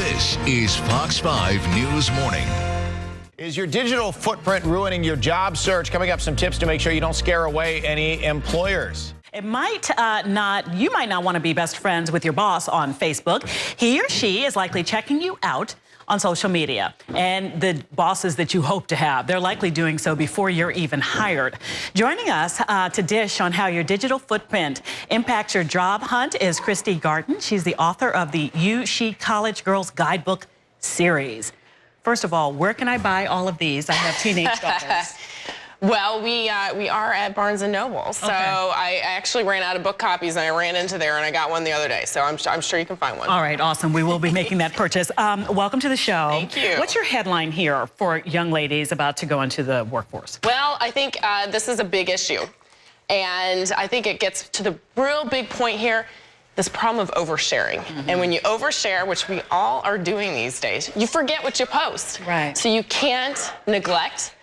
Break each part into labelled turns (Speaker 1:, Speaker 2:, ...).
Speaker 1: This is Fox 5 News Morning.
Speaker 2: Is your digital footprint ruining your job search? Coming up, some tips to make sure you don't scare away any employers.
Speaker 3: It might you might not want to be best friends with your boss on Facebook. He or she is likely checking you out on social media. And the bosses that you hope to have, they're likely doing so before you're even hired. Joining us to dish on how your digital footprint impacts your job hunt is Christie Garton. She's the author of the U Chic College Girls Guidebook series. First of all, where can I buy all of these? I have teenage daughters.
Speaker 4: Well, we are at Barnes & Noble, so okay. I actually ran out of book copies, and I ran into there, and I got one the other day, so I'm sure you can find one.
Speaker 3: All right, awesome. We will be making that purchase. Welcome to the show.
Speaker 4: Thank you.
Speaker 3: What's your headline here for young ladies about to go into the workforce?
Speaker 4: Well, I think this is a big issue, and I think it gets to the real big point here, this problem of oversharing. And when you overshare, which we all are doing these days, you forget what you post.
Speaker 3: Right.
Speaker 4: So you can't neglect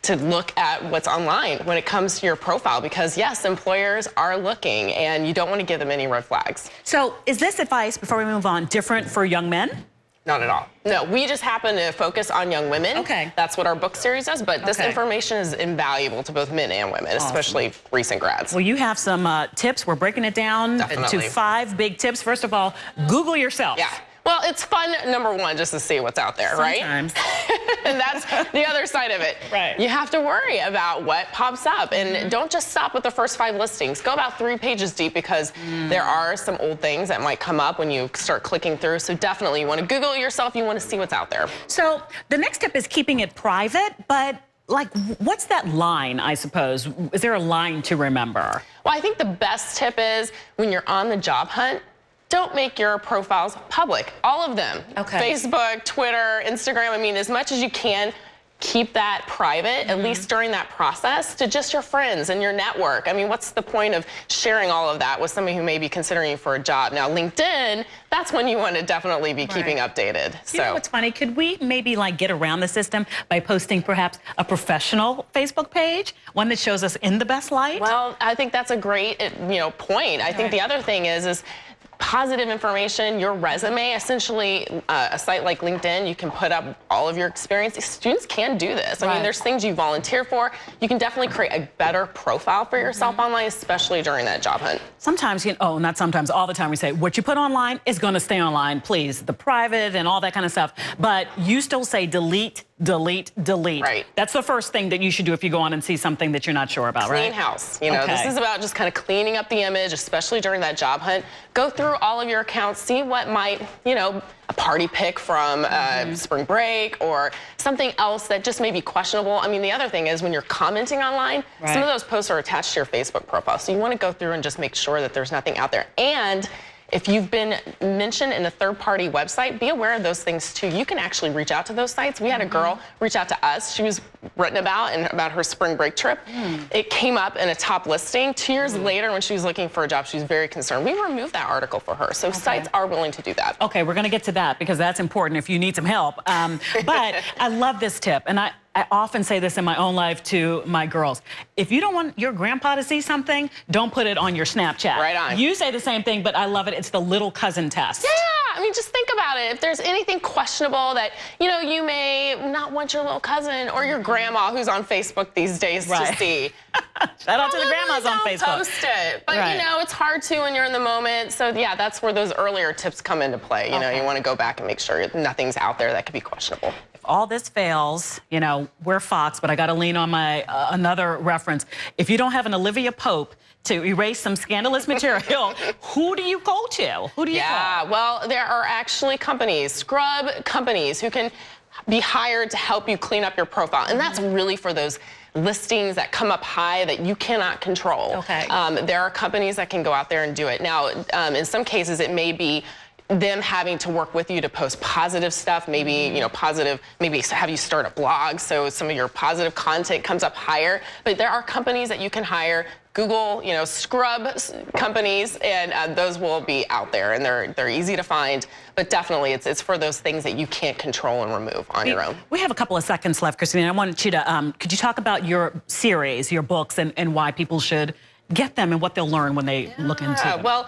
Speaker 4: to look at what's online when it comes to your profile, because yes, employers are looking and you don't want to give them any red flags.
Speaker 3: So is this advice, before we move on, different for young men?
Speaker 4: Not at all. No, we just happen to focus on young women.
Speaker 3: Okay.
Speaker 4: That's what our book series does, but this information is invaluable to both men and women, especially recent grads.
Speaker 3: Well, you have some tips. We're breaking it down to 5 big tips. First of all, Google yourself.
Speaker 4: Yeah. Well, it's fun, number one, just to see what's out there,
Speaker 3: Sometimes.
Speaker 4: right? And that's the other side of it.
Speaker 3: Right.
Speaker 4: You have to worry about what pops up. And don't just stop with the first 5 listings. Go about 3 pages deep, because there are some old things that might come up when you start clicking through. So definitely you want to Google it yourself. You want to see what's out there.
Speaker 3: So the next step is keeping it private, but like, what's that line, I suppose? Is there a line to remember?
Speaker 4: Well, I think the best tip is when you're on the job hunt, don't make your profiles public, all of them.
Speaker 3: Okay.
Speaker 4: Facebook, Twitter, Instagram, I mean, as much as you can, keep that private, at least during that process, to just your friends and your network. I mean, what's the point of sharing all of that with somebody who may be considering you for a job? Now, LinkedIn, that's when you want to definitely be keeping updated.
Speaker 3: You know what's funny? Could we maybe like get around the system by posting perhaps a professional Facebook page, one that shows us in the best light?
Speaker 4: Well, I think that's a great, point. I think the other thing is positive information, your resume, essentially a site like LinkedIn, you can put up all of your experience. Students can do this. I mean, there's things you volunteer for. You can definitely create a better profile for yourself online, especially during that job hunt.
Speaker 3: Sometimes, not sometimes, all the time we say, what you put online is going to stay online, please. The private and all that kind of stuff. But you still say delete, delete, delete.
Speaker 4: Right.
Speaker 3: That's the first thing that you should do if you go on and see something that you're not sure about, right?
Speaker 4: Clean house. This is about just kind of cleaning up the image, especially during that job hunt. Go through all of your accounts, see what might, a party pic from spring break or something else that just may be questionable. I mean, the other thing is when you're commenting online, some of those posts are attached to your Facebook profile. So you want to go through and just make sure that there's nothing out there. And if you've been mentioned in a third-party website, be aware of those things too. You can actually reach out to those sites. We had a girl reach out to us. She was written about her spring break trip. It came up in a top listing. 2 years later, when she was looking for a job, she was very concerned. We removed that article for her. So sites are willing to do that.
Speaker 3: Okay, we're going to get to that because that's important if you need some help. But I love this tip, and I often say this in my own life to my girls. If you don't want your grandpa to see something, don't put it on your Snapchat.
Speaker 4: Right on.
Speaker 3: You say the same thing, but I love it. It's the little cousin test.
Speaker 4: Yeah, I mean, just think about it. If there's anything questionable that, you may not want your little cousin or your grandma who's on Facebook these days to see.
Speaker 3: Shout out to the grandmas on Facebook.
Speaker 4: Post it. But, it's hard to when you're in the moment. So, yeah, that's where those earlier tips come into play. You want to go back and make sure nothing's out there that could be questionable.
Speaker 3: All this fails, we're Fox, but I got to lean on my another reference. If you don't have an Olivia Pope to erase some scandalous material, who do you go to? Who do you call?
Speaker 4: Well, there are actually companies, scrub companies, who can be hired to help you clean up your profile. And that's really for those listings that come up high that you cannot control.
Speaker 3: Okay.
Speaker 4: There are companies that can go out there and do it. Now, in some cases, it may be them having to work with you to post positive stuff, maybe, maybe have you start a blog so some of your positive content comes up higher. But there are companies that you can hire. Google, scrub companies, and those will be out there, and they're easy to find. But definitely, it's for those things that you can't control and remove on your own.
Speaker 3: We have a couple of seconds left, Christine. I wanted you to, could you talk about your series, your books, and why people should get them and what they'll learn when they look into them?
Speaker 4: Well,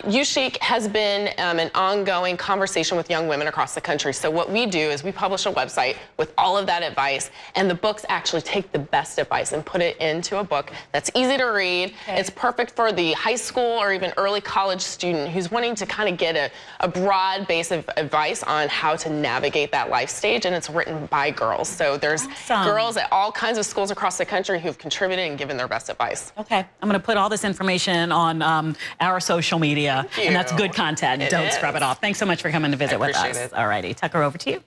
Speaker 4: U Chic has been an ongoing conversation with young women across the country. So what we do is we publish a website with all of that advice, and the books actually take the best advice and put it into a book that's easy to read. Okay. It's perfect for the high school or even early college student who's wanting to kind of get a broad base of advice on how to navigate that life stage, and it's written by girls. So there's girls at all kinds of schools across the country who've contributed and given their best advice.
Speaker 3: Okay, I'm going to put all this information on our social media, and that's good content. Don't scrub it off. Thanks so much for coming to visit with us.
Speaker 4: It.
Speaker 3: All righty, Tucker, over to you.